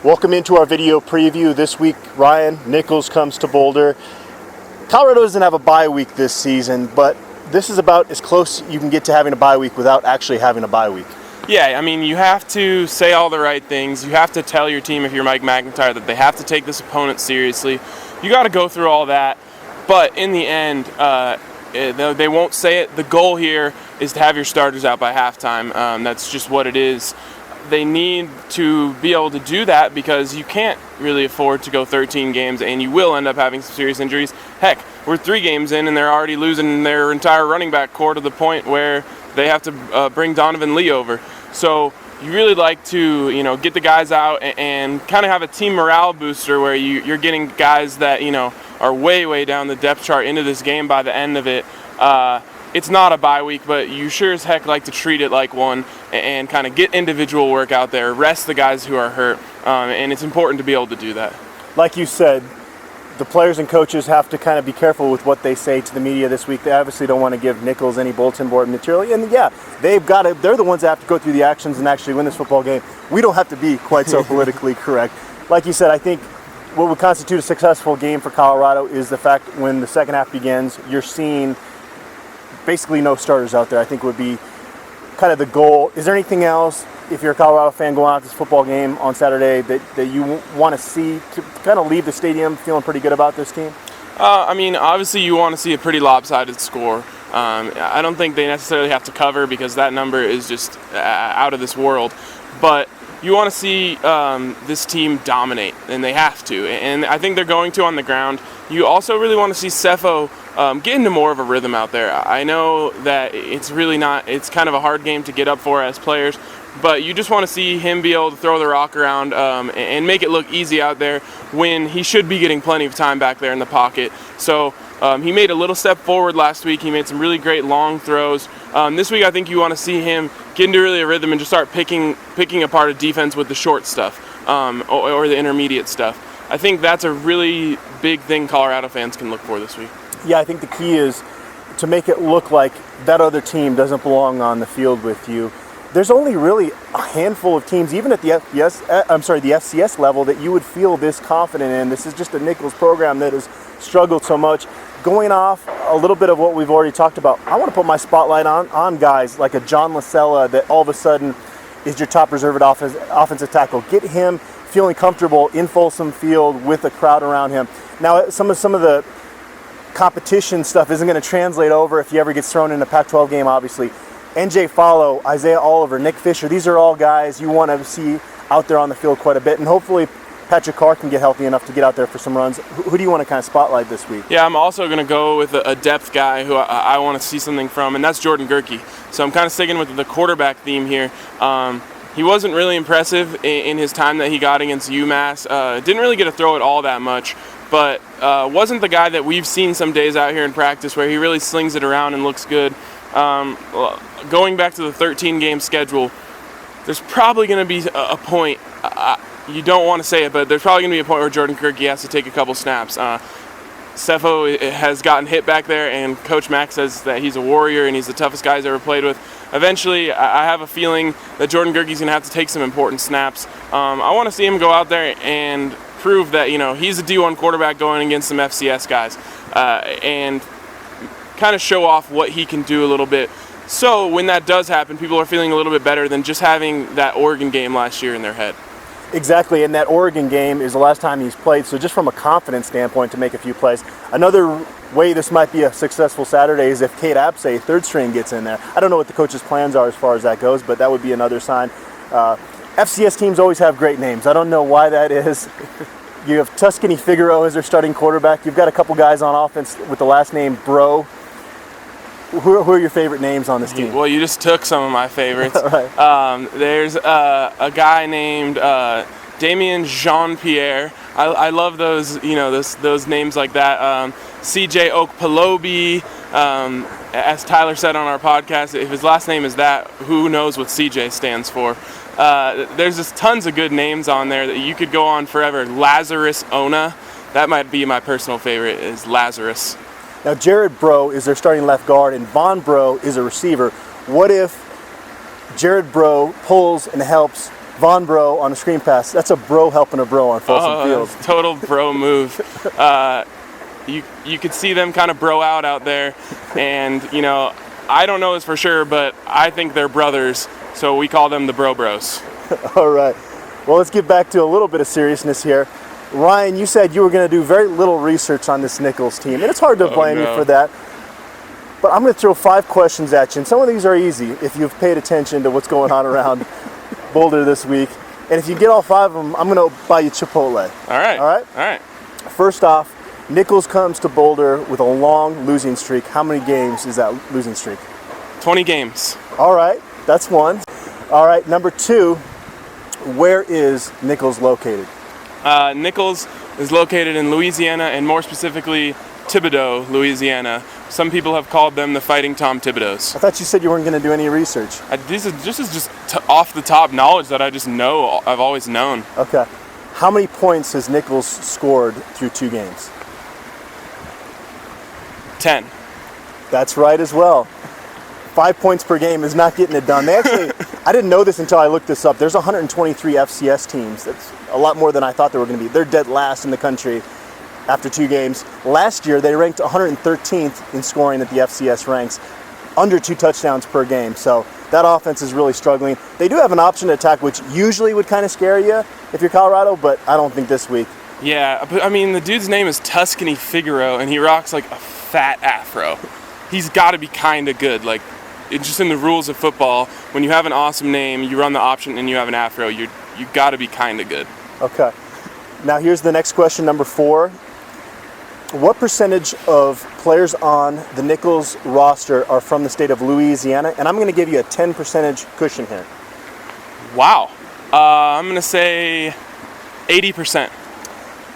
Welcome into our video preview. This week, Ryan Nicholls comes to Boulder. Colorado doesn't have a bye week this season, but this is about as close you can get to having a bye week without actually having a bye week. Yeah, I mean, you have to say all the right things. You have to tell your team, if you're Mike McIntyre, that they have to take this opponent seriously. You got to go through all that. But in the end, they won't say it. The goal here is to have your starters out by halftime. That's just what it is. They need to be able to do that because you can't really afford to go 13 games, and you will end up having some serious injuries. Heck, we're 3 games in, and they're already losing their entire running back core to the point where they have to bring Donovan Lee over. So you really like to, get the guys out and kind of have a team morale booster where you're getting guys that, are way, way down the depth chart into this game by the end of it. It's not a bye week, but you sure as heck like to treat it like one and kind of get individual work out there, rest the guys who are hurt, and it's important to be able to do that. Like you said, the players and coaches have to kind of be careful with what they say to the media this week. They obviously don't want to give Nicholls any bulletin board material, and yeah, they're the ones that have to go through the actions and actually win this football game. We don't have to be quite so politically correct. Like you said, I think what would constitute a successful game for Colorado is the fact when the second half begins, you're seeing basically no starters out there. I think would be kind of the goal. Is there anything else, if you're a Colorado fan going out to this football game on Saturday, that you want to see to kind of leave the stadium feeling pretty good about this team? Obviously you want to see a pretty lopsided score. I don't think they necessarily have to cover because that number is just out of this world. But you want to see this team dominate, and they have to. And I think they're going to on the ground. You also really want to see Cepho get into more of a rhythm out there. I know that it's kind of a hard game to get up for as players, but you just want to see him be able to throw the rock around and make it look easy out there when he should be getting plenty of time back there in the pocket. So he made a little step forward last week. He made some really great long throws. This week I think you want to see him get into really a rhythm and just start picking apart a defense with the short stuff or the intermediate stuff. I think that's a really big thing Colorado fans can look for this week. Yeah, I think the key is to make it look like that other team doesn't belong on the field with you. There's only really a handful of teams, even at the FCS level, that you would feel this confident in. This is just a Nicholls program that has struggled so much. Going off a little bit of what we've already talked about, I want to put my spotlight on guys like a John Lasella that all of a sudden is your top reserve offensive tackle. Get him feeling comfortable in Folsom Field with a crowd around him. Now, some of the competition stuff isn't going to translate over if he ever gets thrown in a Pac-12 game, obviously. NJ Follow, Isaiah Oliver, Nick Fisher, these are all guys you want to see out there on the field quite a bit, and hopefully Patrick Carr can get healthy enough to get out there for some runs. Who do you want to kind of spotlight this week? Yeah, I'm also going to go with a depth guy who I want to see something from, and that's Jordan Gerke. So I'm kind of sticking with the quarterback theme here. He wasn't really impressive in his time that he got against UMass. Didn't really get to throw it all that much, but wasn't the guy that we've seen some days out here in practice where he really slings it around and looks good. Going back to the 13-game schedule, there's probably going to be a point, you don't want to say it, but there's probably going to be a point where Jordan Gerke has to take a couple snaps. Cepho has gotten hit back there, and Coach Mack says that he's a warrior and he's the toughest guy he's ever played with. Eventually, I have a feeling that Jordan Gerke's going to have to take some important snaps. I want to see him go out there and prove that, he's a D1 quarterback going against some FCS guys and kind of show off what he can do a little bit. So when that does happen, people are feeling a little bit better than just having that Oregon game last year in their head. Exactly, and that Oregon game is the last time he's played, so just from a confidence standpoint to make a few plays. Another way this might be a successful Saturday is if Kate Apsay, third string, gets in there. I don't know what the coach's plans are as far as that goes, but that would be another sign. FCS teams always have great names. I don't know why that is. You have Tuscany Figaro as their starting quarterback. You've got a couple guys on offense with the last name Bro. Who are your favorite names on this team? Well, you just took some of my favorites. Right. There's a guy named Damien Jean-Pierre. I love those, those names like that. CJ Okpalobi, as Tyler said on our podcast, if his last name is that, who knows what CJ stands for? There's just tons of good names on there that you could go on forever. Lazarus Ona, that might be my personal favorite, is Lazarus. Now, Jared Bro is their starting left guard, and Von Bro is a receiver. What if Jared Bro pulls and helps Von Bro on a screen pass. That's a bro helping a bro on Folsom Field. Total bro move. You could see them kind of bro out there, and I don't know this for sure, but I think they're brothers, so we call them the Bro Bros. All right. Well, let's get back to a little bit of seriousness here. Ryan, you said you were going to do very little research on this Nicholls team, and it's hard to blame you for that. But I'm going to throw 5 questions at you, and some of these are easy if you've paid attention to what's going on around Boulder this week. And if you get all 5 of them, I'm going to buy you Chipotle. All right. All right? All right. First off, Nicholls comes to Boulder with a long losing streak. How many games is that losing streak? 20 games. All right. That's one. All right. Number 2, where is Nicholls located? Nicholls is located in Louisiana, and more specifically, Thibodaux, Louisiana. Some people have called them the Fighting Tom Thibodeaus. I thought you said you weren't going to do any research. This is just off the top knowledge that I just know. I've always known. Okay. How many points has Nicholls scored through 2 games? 10. That's right as well. 5 points per game is not getting it done. They actually, I didn't know this until I looked this up. There's 123 FCS teams. That's a lot more than I thought there were going to be. They're dead last in the country after 2 games. Last year, they ranked 113th in scoring at the FCS ranks, under 2 touchdowns per game. So that offense is really struggling. They do have an option to attack, which usually would kind of scare you if you're Colorado, but I don't think this week. Yeah, but I mean, the dude's name is Tuscany Figaro, and he rocks like a fat afro. He's got to be kind of good. Like, it's just in the rules of football, when you have an awesome name, you run the option, and you have an afro, you got to be kind of good. Okay. Now here's the next question, number 4. What percentage of players on the Nicholls roster are from the state of Louisiana? And I'm going to give you a 10% cushion here. Wow. I'm going to say 80%.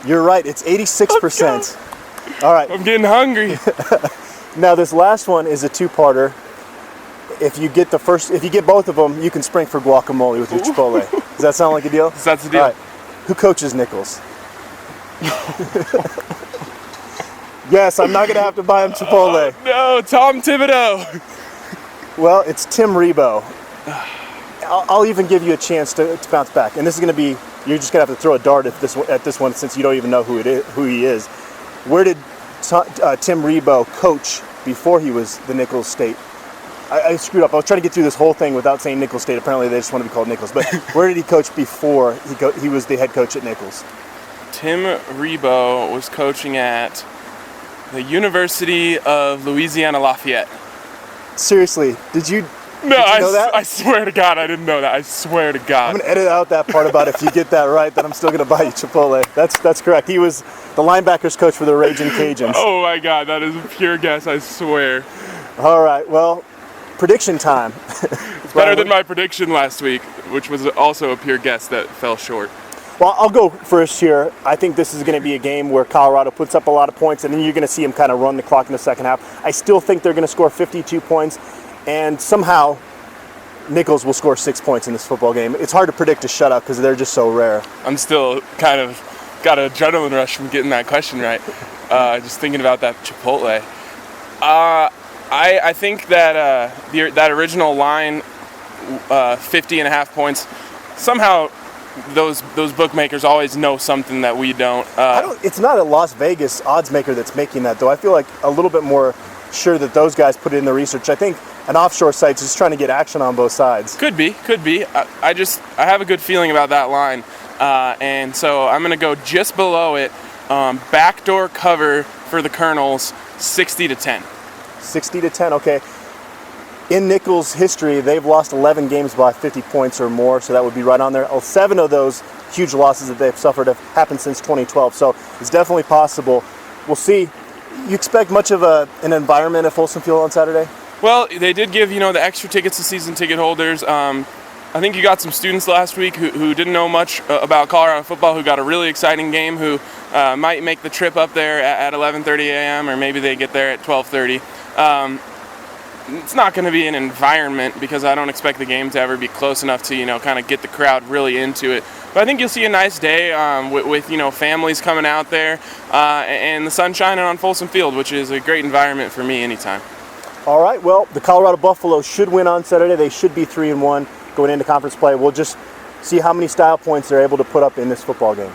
You're right. It's 86%. Okay. All right. I'm getting hungry. Now this last one is a 2-parter. If you get both of them, you can spring for guacamole with your Chipotle. Does that sound like a deal? That's the deal. All right. Who coaches Nicholls? Yes, I'm not going to have to buy him Chipotle. No, Tom Thibodeau. Well, it's Tim Rebowe. I'll even give you a chance to bounce back. And this is going to be, you're just going to have to throw a dart at this one since you don't even know who he is. Where did Tim Rebowe coach before he was the Nicholls State? I screwed up. I was trying to get through this whole thing without saying Nicholls State. Apparently they just want to be called Nicholls. But where did he coach before he was the head coach at Nicholls? Tim Rebowe was coaching at the University of Louisiana Lafayette. Seriously, did you know that? I swear to God, I didn't know that. I swear to God. I'm going to edit out that part about if you get that right, then I'm still going to buy you Chipotle. That's correct. He was the linebackers coach for the Raging Cajuns. Oh my God, that is a pure guess, I swear. All right, well, prediction time. It's better than my prediction last week, which was also a pure guess that fell short. Well, I'll go first here. I think this is going to be a game where Colorado puts up a lot of points, and then you're going to see them kind of run the clock in the second half. I still think they're going to score 52 points, and somehow Nicholls will score 6 points in this football game. It's hard to predict a shutout because they're just so rare. I'm still kind of got an adrenaline rush from getting that question right. Just thinking about that Chipotle. I think that that original line, 50.5 points, somehow those bookmakers always know something that we don't. It's not a Las Vegas odds maker that's making that, though. I feel like a little bit more sure that those guys put in the research. I think an offshore site's just trying to get action on both sides. Could be. I have a good feeling about that line, and so I'm going to go just below it. Backdoor cover for the Colonels, 60-10. 60-10. Okay. In Nicholls' history, they've lost 11 games by 50 points or more, so that would be right on there. 7 of those huge losses that they've suffered have happened since 2012, so it's definitely possible. We'll see. You expect much of an environment at Folsom Field on Saturday? Well, they did give, the extra tickets to season ticket holders. I think you got some students last week who didn't know much about Colorado football, who got a really exciting game, who might make the trip up there at 11:30 a.m., or maybe they get there at 12:30. It's not going to be an environment because I don't expect the game to ever be close enough to, kind of get the crowd really into it. But I think you'll see a nice day with families coming out there and the sun shining on Folsom Field, which is a great environment for me anytime. All right, well, the Colorado Buffaloes should win on Saturday. They should be 3-1 going into conference play. We'll just see how many style points they're able to put up in this football game.